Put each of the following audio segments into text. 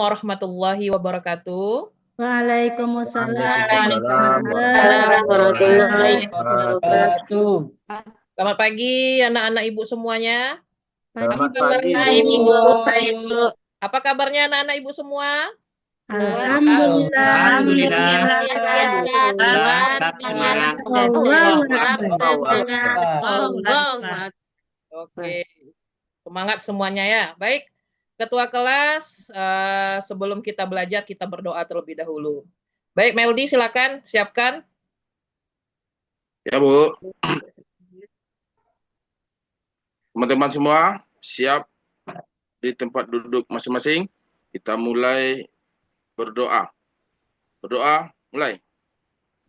warahmatullahi wabarakatuh. Waalaikumsalam Waalaikumsalam warahmatullahi warahmatullahi wabarakatuh. Selamat pagi anak-anak ibu semuanya. Selamat Apa pagi, kabarnya? Bu. Apa kabarnya anak-anak ibu semua? Alhamdulillah. Alhamdulillah. Oke, semangat semuanya ya. Baik, Ketua kelas, sebelum kita belajar kita berdoa terlebih dahulu. Baik, Meldi silakan siapkan. Ya, Bu. Teman-teman semua, siap di tempat duduk masing-masing. Kita mulai berdoa. Berdoa, mulai.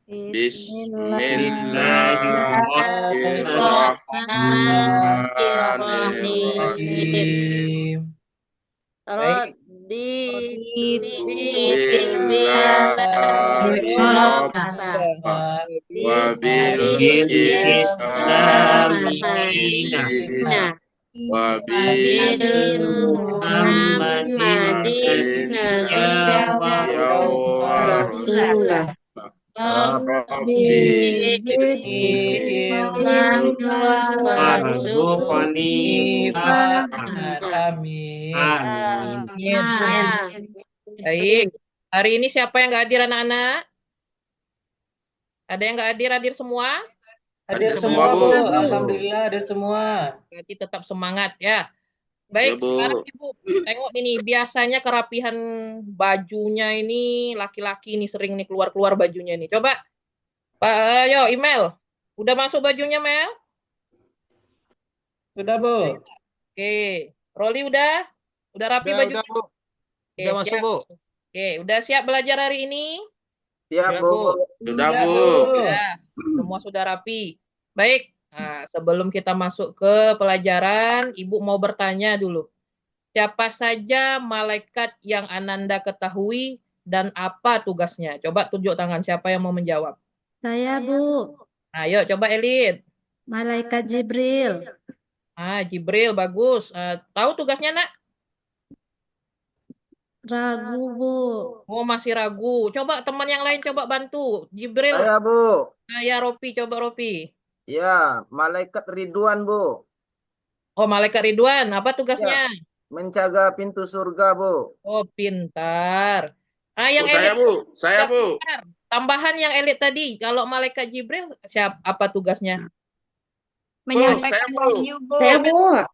Bismillahirrahmanirrahim. Baik. Baik. Hari ini siapa yang nggak hadir anak-anak? Ada yang nggak hadir? Hadir semua? Hadir semua, Bu. Alhamdulillah hadir semua. Berarti tetap semangat ya. Baik, Ya, Bu. sekarang Ibu tengok ini biasanya kerapihan bajunya ini laki-laki ini sering nih keluar-keluar bajunya ini. Coba, Pak, ayo email. Udah masuk bajunya, Mel? Sudah, Bu. Oke, Roli udah? Udah rapi bajunya? Udah, Bu. Oke, Udah masuk, siap. Bu. Oke, udah siap belajar hari ini? Siap, Bu. Sudah, Siap, Bu. Ya, semua sudah rapi. Baik, nah, sebelum kita masuk ke pelajaran, Ibu mau bertanya dulu. Siapa saja malaikat yang Ananda ketahui dan apa tugasnya? Coba tunjuk tangan siapa yang mau menjawab. Saya, Bu. Ayo, coba Elin. Malaikat Jibril. Jibril, bagus. Tahu tugasnya, Nak? Ragu, Bu. Oh, masih ragu. Coba teman yang lain coba bantu. Jibril. Saya, Bu. Ya, Ropi, coba Ropi. Ya, malaikat Ridwan, Bu. Oh, Malaikat Ridwan, apa tugasnya? Menjaga pintu surga, Bu. Oh, pintar. Yang Saya, elit. Bu. Saya, Bu. Pintar. Tambahan yang elit tadi, kalau Malaikat Jibril, apa tugasnya? Saya, Bu. Saya, Bu.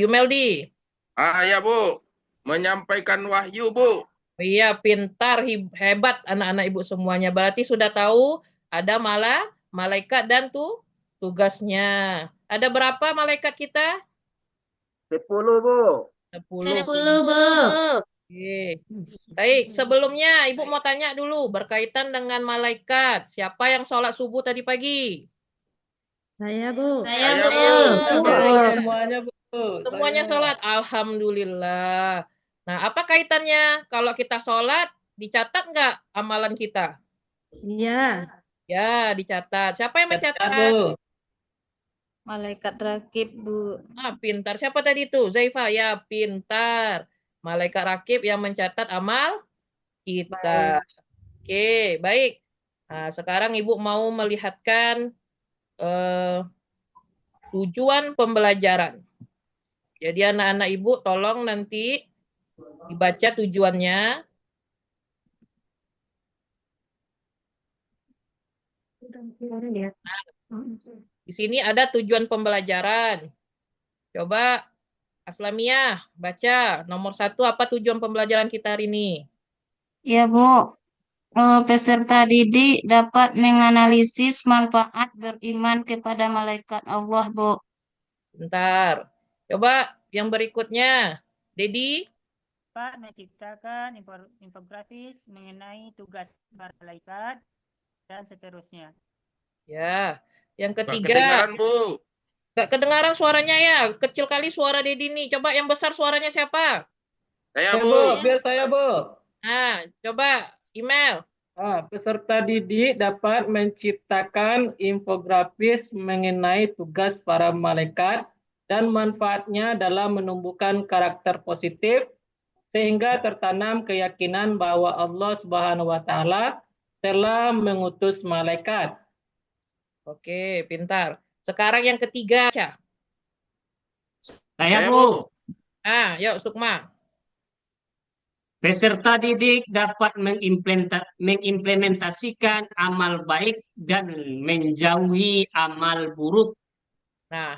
Yumeldi. Ya, Bu. Menyampaikan wahyu, Bu. Iya, pintar, hebat anak-anak ibu semuanya. Berarti sudah tahu ada malaikat dan tugasnya. Ada berapa malaikat kita? 10, Bu. 10. Bu. Oke. Baik, sebelumnya Ibu mau tanya dulu berkaitan dengan malaikat. Siapa yang sholat subuh tadi pagi? Saya, Bu. Saya, Saya, Bu. Bu. Semuanya, Bu. Semuanya sholat. Alhamdulillah. Nah, apa kaitannya? Kalau kita sholat, dicatat nggak amalan kita? Iya. Ya, dicatat. Siapa yang mencatat? Bu. Malaikat rakib, Bu. Pintar. Siapa tadi itu? Zaifa. Ya, pintar. Malaikat rakib yang mencatat amal kita. Oke, baik. Nah, sekarang Ibu mau melihatkan tujuan pembelajaran. Jadi anak-anak Ibu tolong nanti dibaca tujuannya. Di sini ada tujuan pembelajaran. Coba Aslamiyah baca nomor 1 apa tujuan pembelajaran kita hari ini? Ya, Bu. Peserta didik dapat menganalisis manfaat beriman kepada malaikat Allah, Bu. Bentar. Coba yang berikutnya. Dedi? Dapat menciptakan infografis mengenai tugas para malaikat dan seterusnya. Ya. Yang Nggak ketiga. kedengaran, Bu. Gak kedengaran suaranya ya. Kecil kali suara Dedi nih. Coba yang besar suaranya siapa? Saya, Bu. Biar saya, Bu. Coba email. Peserta didik dapat menciptakan infografis mengenai tugas para malaikat dan manfaatnya dalam menumbuhkan karakter positif, sehingga tertanam keyakinan bahwa Allah Subhanahu wa taala telah mengutus malaikat. Oke, pintar. Sekarang yang ketiga, Syah. Saya, Saya, Bu. Bu. Yuk Sukma. Peserta didik dapat mengimplementasikan amal baik dan menjauhi amal buruk. Nah,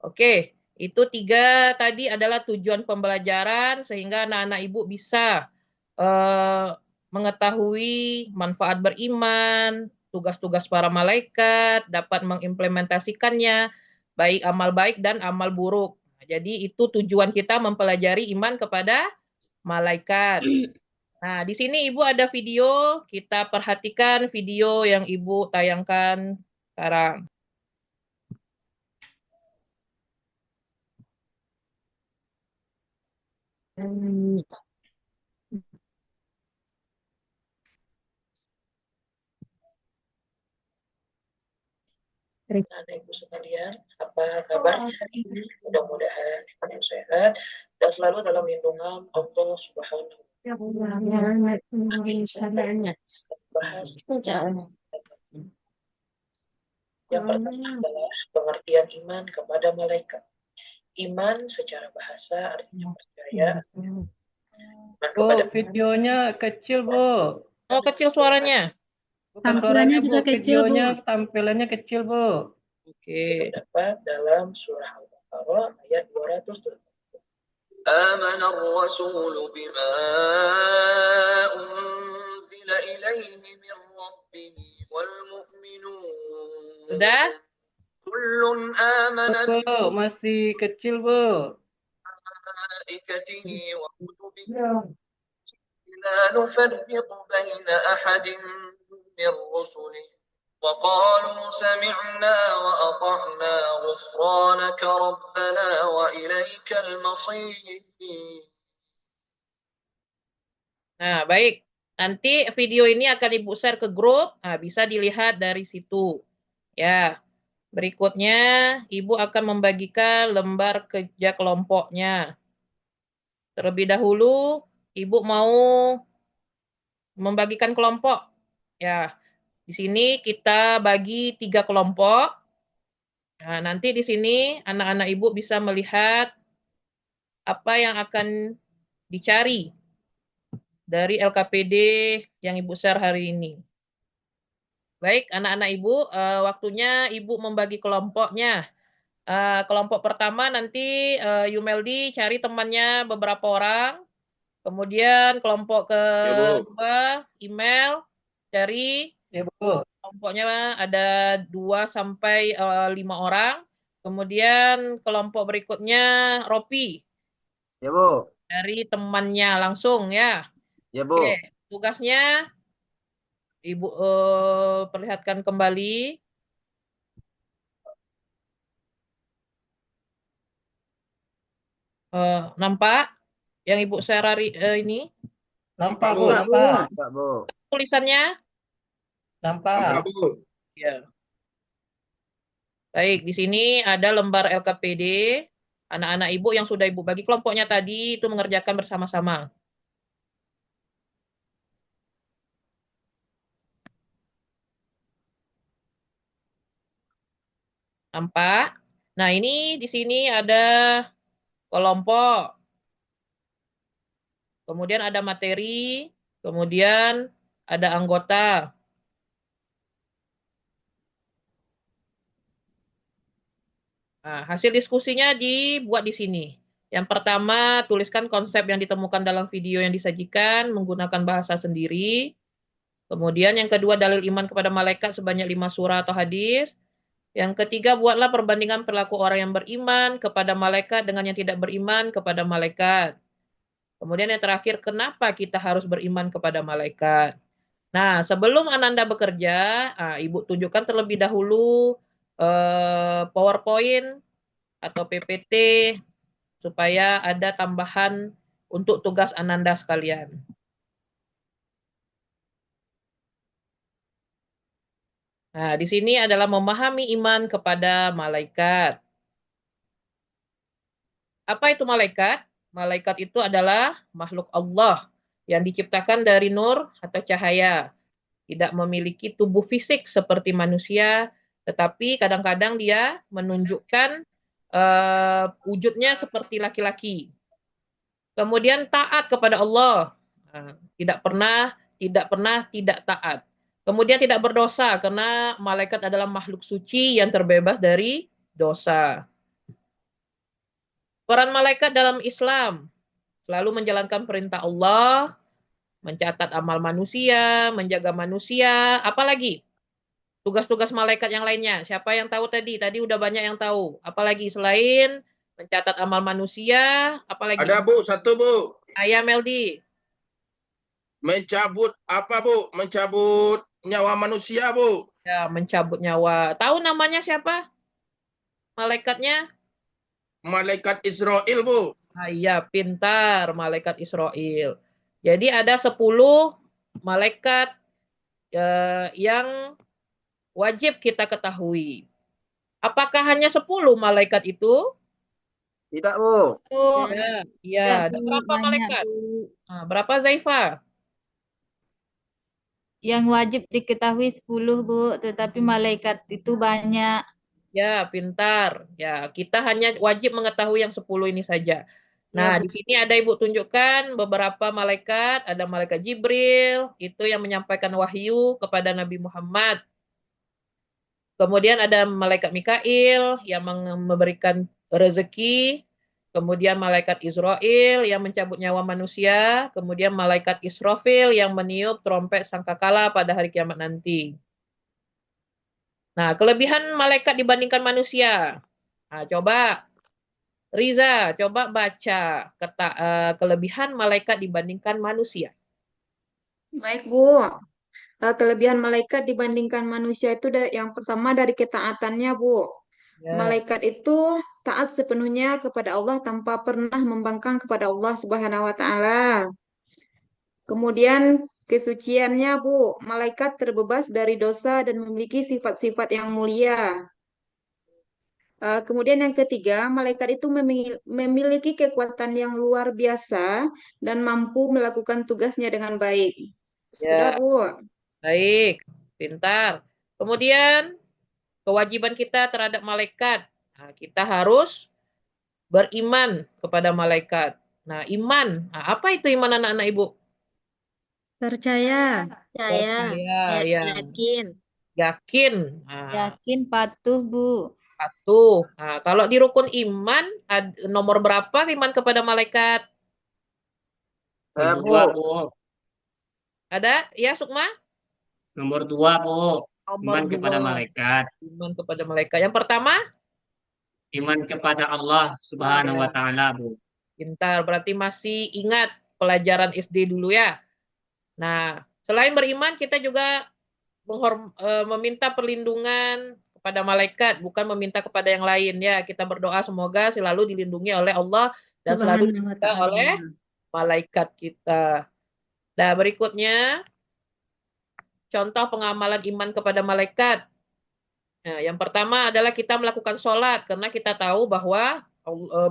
oke. Itu 3 tadi adalah tujuan pembelajaran sehingga anak-anak ibu bisa mengetahui manfaat beriman, tugas-tugas para malaikat, dapat mengimplementasikannya, baik amal baik dan amal buruk. Jadi itu tujuan kita mempelajari iman kepada malaikat. Nah, di sini Ibu ada video, kita perhatikan video yang Ibu tayangkan sekarang. Anak Ibu sekalian, apa kabar? Mudah-mudahan kalian sehat dan selalu dalam lindungan Allah Subhanahu wa Taala. Bahas yang pertama adalah pengertian iman kepada malaikat. Iman secara bahasa artinya percaya. Iman Bu, kepada videonya kecil, Bu. Oh, kecil suaranya. Bukan Tampilannya suaranya, Bu. juga kecil, Bu. Videonya tampilannya kecil, Bu. Oke, dapat dalam surah Al-Baqarah ayat 200. آمن الرسول بما أنزل إليه من ربه والمؤمنون Sudah? كل آمن Bu, masih kecil, Bu. بملائكته وكتبه لا نفرق بين أحد من رسله وقالوا سمعنا وأطعنا غفرانك ربنا وإليك المصير. Nah, baik. Nanti video ini akan Ibu share ke grup. Nah, bisa dilihat dari situ. Ya. Berikutnya, Ibu akan membagikan lembar kerja kelompoknya. Terlebih dahulu, Ibu mau membagikan kelompok. Ya. Di sini kita bagi 3 kelompok. Nah, nanti di sini anak-anak Ibu bisa melihat apa yang akan dicari dari LKPD yang Ibu share hari ini. Baik, anak-anak Ibu, waktunya Ibu membagi kelompoknya. Kelompok pertama nanti Yumeldi cari temannya beberapa orang. Kemudian kelompok Ya, Bu. kedua, email cari Ya, Bu. kelompoknya ada 2 sampai 5 orang. Kemudian kelompok berikutnya Ropi. Ya, Bu. Dari temannya langsung ya. Ya, Bu. Oke, tugasnya Ibu perlihatkan kembali. Nampak yang Ibu share hari ini? Nampak, Bu. Nampak, Nampak. Nampak, Bu. Tulisannya? Nampak. Bu. Ya. Baik, di sini ada lembar LKPD. Anak-anak Ibu yang sudah Ibu bagi kelompoknya tadi itu mengerjakan bersama-sama. Nampak? Nah, ini di sini ada kelompok. Kemudian ada materi, kemudian ada anggota. Nah, hasil diskusinya dibuat di sini. Yang pertama, tuliskan konsep yang ditemukan dalam video yang disajikan menggunakan bahasa sendiri. Kemudian yang kedua, dalil iman kepada malaikat sebanyak 5 surah atau hadis. Yang ketiga, buatlah perbandingan perilaku orang yang beriman kepada malaikat dengan yang tidak beriman kepada malaikat. Kemudian yang terakhir, kenapa kita harus beriman kepada malaikat? Nah, sebelum Ananda bekerja, Ibu tunjukkan terlebih dahulu PowerPoint atau PPT supaya ada tambahan untuk tugas Ananda sekalian. Nah, di sini adalah memahami iman kepada malaikat. Apa itu malaikat? malaikat itu adalah makhluk Allah yang diciptakan dari nur atau cahaya. Tidak memiliki tubuh fisik seperti manusia, tetapi kadang-kadang dia menunjukkan wujudnya seperti laki-laki. Kemudian taat kepada Allah. Tidak pernah tidak taat. Kemudian tidak berdosa karena malaikat adalah makhluk suci yang terbebas dari dosa. Peran malaikat dalam Islam selalu menjalankan perintah Allah, mencatat amal manusia, menjaga manusia, apalagi tugas-tugas malaikat yang lainnya. Siapa yang tahu tadi? Tadi udah banyak yang tahu. Apalagi selain mencatat amal manusia, apalagi? Ada Bu, satu Bu. Ayah Meldi. Mencabut apa Bu? Mencabut nyawa manusia Bu. Ya, mencabut nyawa. Tahu namanya siapa? Malaikatnya? Malaikat Israel Bu. Iya, pintar. Malaikat Israel. Jadi ada 10 malaikat yang wajib kita ketahui. Apakah hanya 10 malaikat itu? Tidak, Bu. Ya, ada berapa malaikat? Nah, berapa Zaifa? Yang wajib diketahui 10, Bu, tetapi malaikat itu banyak. Ya, pintar. Ya, kita hanya wajib mengetahui yang 10 ini saja. Nah, di sini ada Ibu tunjukkan beberapa malaikat. Ada malaikat Jibril, itu yang menyampaikan wahyu kepada Nabi Muhammad. Kemudian ada malaikat Mikail yang memberikan rezeki. Kemudian malaikat Israel yang mencabut nyawa manusia. Kemudian malaikat Israfil yang meniup trompet sangkakala pada hari kiamat nanti. Nah, kelebihan malaikat dibandingkan manusia. Nah, coba Riza, coba baca kelebihan malaikat dibandingkan manusia. Baik, Bu. Kelebihan malaikat dibandingkan manusia itu yang pertama dari ketaatannya, Bu. Ya. Malaikat itu taat sepenuhnya kepada Allah tanpa pernah membangkang kepada Allah Subhanahu wa taala. Kemudian kesuciannya, Bu. Malaikat terbebas dari dosa dan memiliki sifat-sifat yang mulia. Kemudian yang ketiga, malaikat itu memiliki kekuatan yang luar biasa dan mampu melakukan tugasnya dengan baik. Sudah, Ya. Bu. Baik, pintar. Kemudian kewajiban kita terhadap malaikat. Nah, kita harus beriman kepada malaikat. Nah, iman. Nah, apa itu iman anak-anak Ibu? Percaya. Ya. Yakin. Yakin. Nah, Yakin, patuh, Bu. patuh. Nah, kalau di rukun iman, nomor berapa iman kepada malaikat? Saya, Nomor 2, Bu. Bu. Ada? Ya, Sukma? Nomor 2, Bu. Nomor Iman kepada 2. malaikat. Iman kepada malaikat. Yang pertama? Iman kepada Allah Subhanahu wa taala, Bu. Pintar, berarti masih ingat pelajaran SD dulu ya. Nah, selain beriman, kita juga meminta perlindungan kepada malaikat, bukan meminta kepada yang lain ya. Kita berdoa semoga selalu dilindungi oleh Allah dan selalu dijaga oleh malaikat kita. Nah, berikutnya contoh pengamalan iman kepada malaikat. Nah, yang pertama adalah kita melakukan sholat karena kita tahu bahwa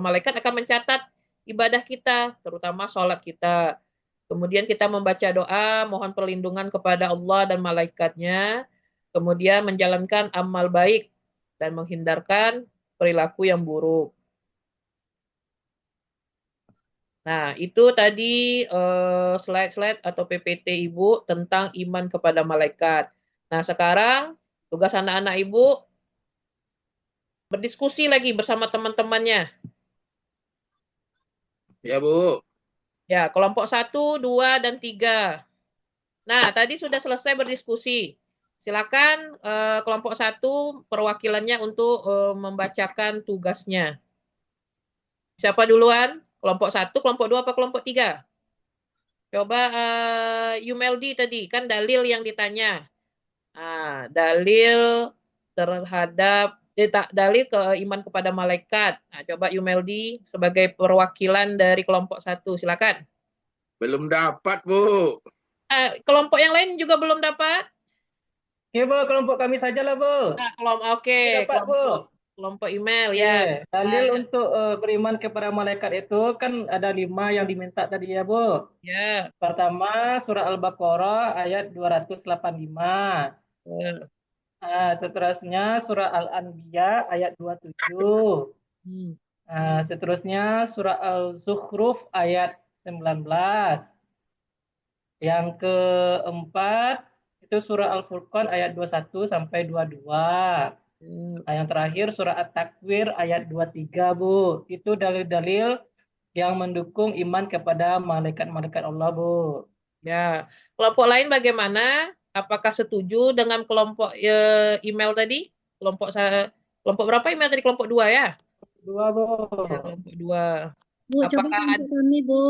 malaikat akan mencatat ibadah kita, terutama sholat kita. Kemudian kita membaca doa, mohon perlindungan kepada Allah dan malaikatnya. Kemudian menjalankan amal baik dan menghindarkan perilaku yang buruk. Nah, itu tadi slide-slide atau PPT Ibu tentang iman kepada malaikat. Nah, sekarang tugas anak-anak Ibu berdiskusi lagi bersama teman-temannya. Ya, Bu. Ya, kelompok 1, 2, dan 3. Nah, tadi sudah selesai berdiskusi. Silakan kelompok 1 perwakilannya untuk membacakan tugasnya. Siapa duluan? Kelompok 1, kelompok 2, apa kelompok 3? Coba Yumeldi tadi, kan dalil yang ditanya. Nah, dalil terhadap dalil iman kepada malaikat. Nah, coba Yumeldi sebagai perwakilan dari kelompok 1, silakan. Belum dapat, Bu. Kelompok yang lain juga belum dapat? Ya, Bu, kelompok kami sajalah, Bu. Nah, oke. Dapat, Bu. kelompok email ya. Dalil untuk beriman kepada malaikat itu kan ada 5 yang diminta tadi ya, Bu. Ya. Pertama, surah Al-Baqarah ayat 285. Ya. Seterusnya surah Al-Anbiya ayat 27. Seterusnya surah Al-Zukhruf ayat 19. Yang keempat itu surah Al-Furqan ayat 21 sampai 22. Yang terakhir surah At-Takwir ayat 23, Bu. Itu dalil-dalil yang mendukung iman kepada malaikat-malaikat Allah, Bu. Ya. Kelompok lain bagaimana? Apakah setuju dengan kelompok email tadi? Kelompok berapa email tadi? Kelompok 2 ya? 2, Bu. Ya, kelompok 2. Bu, coba kelompok kami, Bu.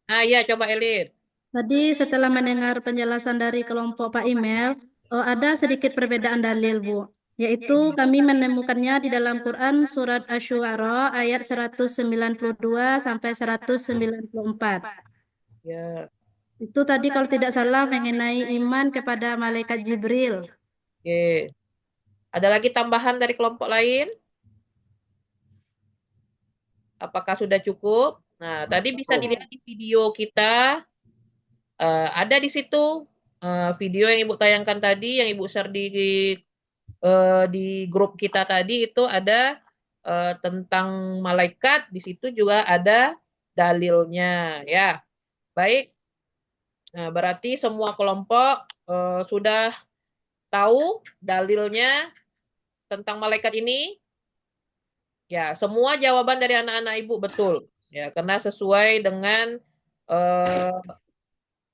Iya, coba Elin. Tadi setelah mendengar penjelasan dari kelompok Pak Email, ada sedikit perbedaan dalil, Bu. Yaitu kami menemukannya di dalam Quran surat Asy-Syu'ara ayat 192 sampai 194. Ya. Itu tadi kalau tidak salah mengenai iman kepada malaikat Jibril. Oke. Ada lagi tambahan dari kelompok lain? Apakah sudah cukup? Nah, tadi bisa dilihat di video kita. Ada di situ video yang Ibu tayangkan tadi, yang Ibu share di grup kita tadi itu ada tentang malaikat. Di situ juga ada dalilnya, ya. Baik. Nah, berarti semua kelompok sudah tahu dalilnya tentang malaikat ini. Ya, semua jawaban dari anak-anak Ibu betul. Ya, karena sesuai dengan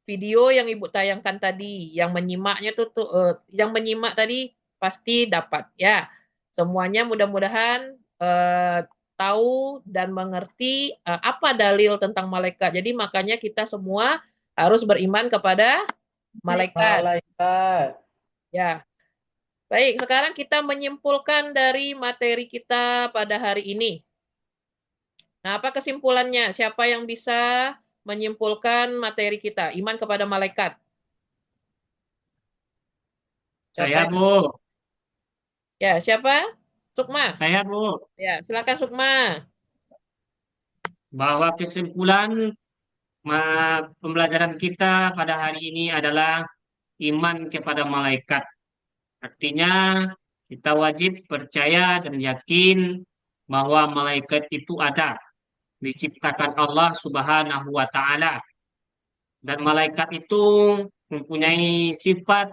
video yang Ibu tayangkan tadi, yang menyimaknya yang menyimak tadi pasti dapat ya. Semuanya mudah-mudahan tahu dan mengerti apa dalil tentang malaikat. Jadi makanya kita semua harus beriman kepada malaikat. Ya. Baik, sekarang kita menyimpulkan dari materi kita pada hari ini. Nah, apa kesimpulannya? Siapa yang bisa menyimpulkan materi kita? Iman kepada malaikat. Saya, Bu. Ya, siapa? Sukma. Saya, Bu. Ya, silakan Sukma. Bahwa kesimpulan pembelajaran kita pada hari ini adalah iman kepada malaikat. Artinya kita wajib percaya dan yakin bahwa malaikat itu ada, diciptakan Allah Subhanahu wa Ta'ala. Dan malaikat itu mempunyai sifat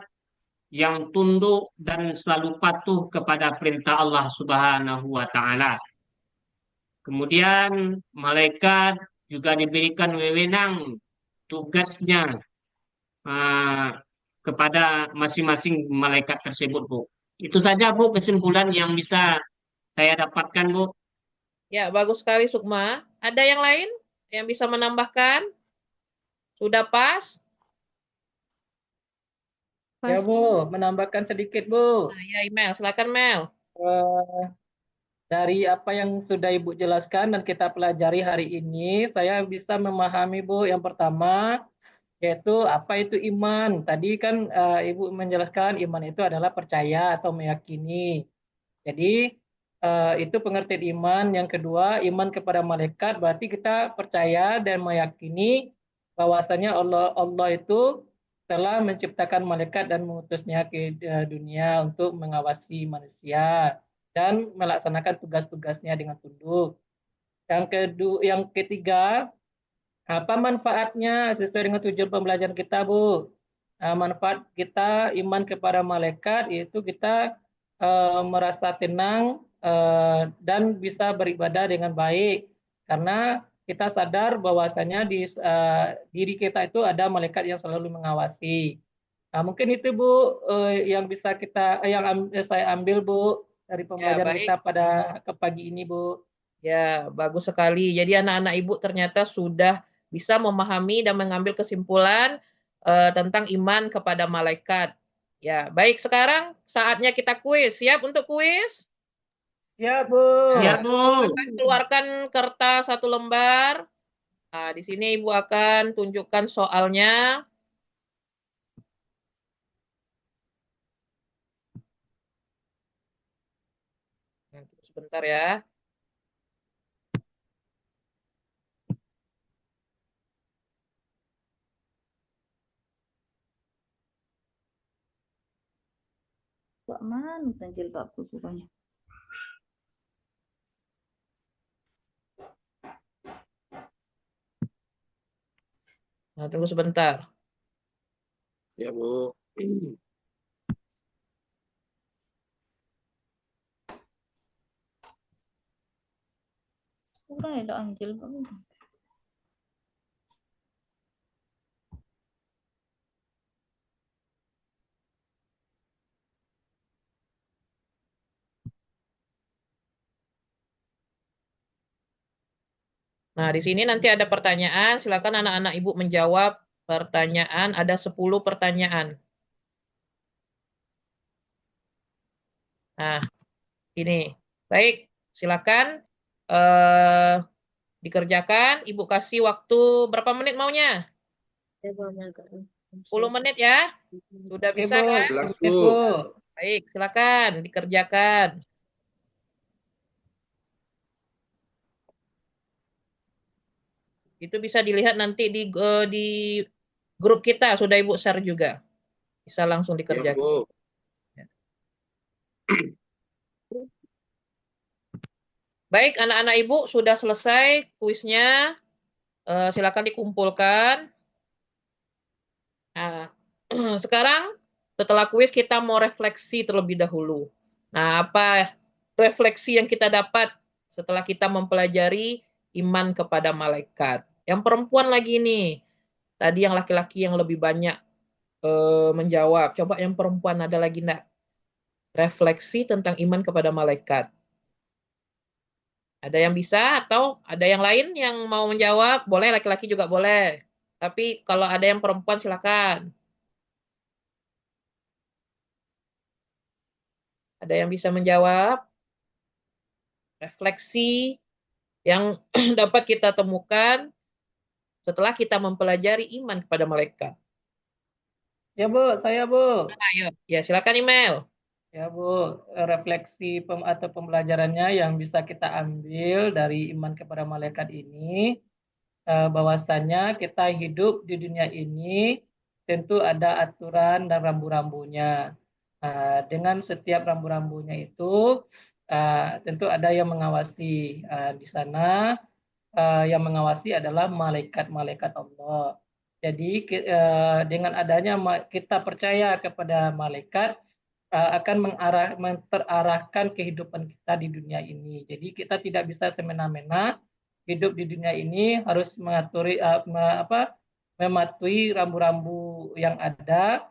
yang tunduk dan selalu patuh kepada perintah Allah Subhanahu wa Ta'ala. Kemudian malaikat juga diberikan wewenang tugasnya kepada masing-masing malaikat tersebut, Bu. Itu saja, Bu, kesimpulan yang bisa saya dapatkan, Bu. Ya, bagus sekali Sukma. Ada yang lain yang bisa menambahkan? Sudah pas? Ya, Bu, menambahkan sedikit, Bu. Nah, ya, Mel. Silakan, Mel. Dari apa yang sudah Ibu jelaskan dan kita pelajari hari ini, saya bisa memahami, Bu, yang pertama, yaitu apa itu iman. Tadi kan Ibu menjelaskan iman itu adalah percaya atau meyakini. Jadi itu pengertian iman. Yang kedua, iman kepada malaikat berarti kita percaya dan meyakini bahwasanya Allah itu telah menciptakan malaikat dan mengutusnya ke dunia untuk mengawasi manusia dan melaksanakan tugas-tugasnya dengan tunduk. Yang ketiga, apa manfaatnya sesuai dengan tujuan pembelajaran kita, Bu? Manfaat kita iman kepada malaikat yaitu kita merasa tenang dan bisa beribadah dengan baik karena kita sadar bahwasanya di diri kita itu ada malaikat yang selalu mengawasi. Mungkin itu, Bu, yang bisa saya ambil, Bu, dari pembelajaran kita pada pagi ini, Bu. Ya, bagus sekali. Jadi anak-anak Ibu ternyata sudah bisa memahami dan mengambil kesimpulan tentang iman kepada malaikat. Ya, baik. Sekarang saatnya kita kuis. Siap untuk kuis? Siap, Bu. Siap, Bu. Akan keluarkan kertas 1 lembar. Nah, di sini Ibu akan tunjukkan soalnya. Nah, tunggu sebentar ya. Pak mana tanjil Pak bukunya? Nah, tunggu sebentar. Ya, Bu. Kurang ada anjil Pak. Nah, di sini nanti ada pertanyaan. Silakan anak-anak Ibu menjawab pertanyaan. Ada 10 pertanyaan. Nah, ini. Baik, silakan dikerjakan. Ibu kasih waktu berapa menit maunya? 10 menit ya? Sudah bisa Bu, kan? 10 Jelas, menit, Bu. Bu. Baik, silakan dikerjakan. Itu bisa dilihat nanti di grup kita, sudah Ibu share juga. Bisa langsung Ya, dikerjakan. Bu. Baik, anak-anak Ibu sudah selesai kuisnya. Silakan dikumpulkan. Nah, sekarang setelah kuis kita mau refleksi terlebih dahulu. Nah, apa refleksi yang kita dapat setelah kita mempelajari iman kepada malaikat? Yang perempuan lagi nih. Tadi yang laki-laki yang lebih banyak menjawab. Coba yang perempuan ada lagi enggak? Refleksi tentang iman kepada malaikat. Ada yang bisa atau ada yang lain yang mau menjawab? Boleh, laki-laki juga boleh. Tapi kalau ada yang perempuan silakan. Ada yang bisa menjawab? Refleksi yang dapat kita temukan setelah kita mempelajari iman kepada malaikat. Ya, Bu, saya, Bu. Ayo, ya silakan email. Ya, Bu, refleksi atau pembelajarannya yang bisa kita ambil dari iman kepada malaikat ini, bahwasannya kita hidup di dunia ini tentu ada aturan dan rambu-rambunya. Dengan setiap rambu-rambunya itu tentu ada yang mengawasi. Di sana yang mengawasi adalah malaikat-malaikat Allah. Jadi dengan adanya kita percaya kepada malaikat, akan terarahkan kehidupan kita di dunia ini. Jadi kita tidak bisa semena-mena hidup di dunia ini, harus mematuhi rambu-rambu yang ada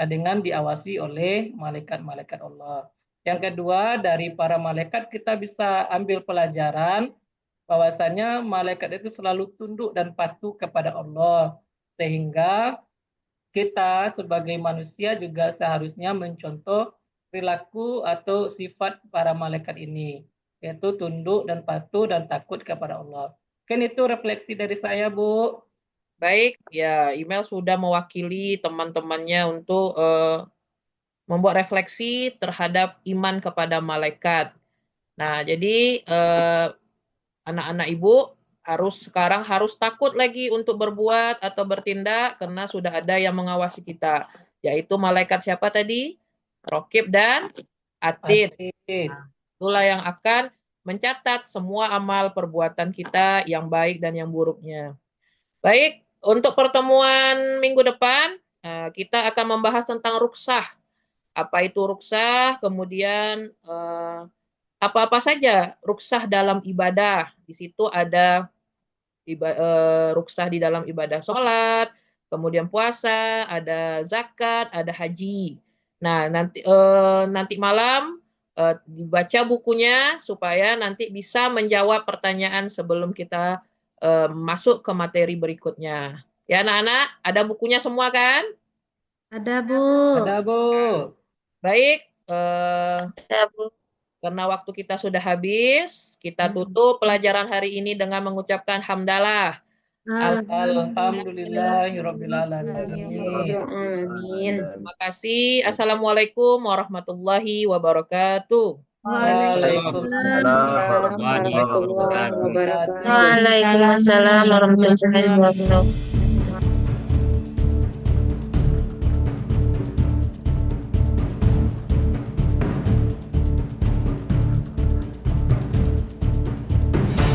dengan diawasi oleh malaikat-malaikat Allah. Yang kedua, dari para malaikat kita bisa ambil pelajaran bahwasanya malaikat itu selalu tunduk dan patuh kepada Allah, sehingga kita sebagai manusia juga seharusnya mencontoh perilaku atau sifat para malaikat ini, yaitu tunduk dan patuh dan takut kepada Allah. Kan itu refleksi dari saya, Bu. Baik, ya email sudah mewakili teman-temannya untuk membuat refleksi terhadap iman kepada malaikat. Nah, jadi anak-anak Ibu sekarang harus takut lagi untuk berbuat atau bertindak karena sudah ada yang mengawasi kita, yaitu malaikat siapa tadi? Rokib dan Atid. Nah, itulah yang akan mencatat semua amal perbuatan kita yang baik dan yang buruknya. Baik, untuk pertemuan minggu depan kita akan membahas tentang ruksah. Apa itu ruksah? Kemudian apa-apa saja ruksah dalam ibadah. Di situ ada ruksah di dalam ibadah sholat, kemudian puasa, ada zakat, ada haji. Nah, nanti malam dibaca bukunya supaya nanti bisa menjawab pertanyaan sebelum kita masuk ke materi berikutnya. Ya, anak-anak, ada bukunya semua kan? Ada, Bu. Ada, Bu. Baik, Ya, Bu. karena waktu kita sudah habis, kita tutup pelajaran hari ini dengan mengucapkan hamdalah. Alhamdulillahirrabbilalamin. Amin. Terima kasih. Assalamualaikum warahmatullahi wabarakatuh. Waalaikumsalam warahmatullahi wabarakatuh. Waalaikumsalam warahmatullahi wabarakatuh.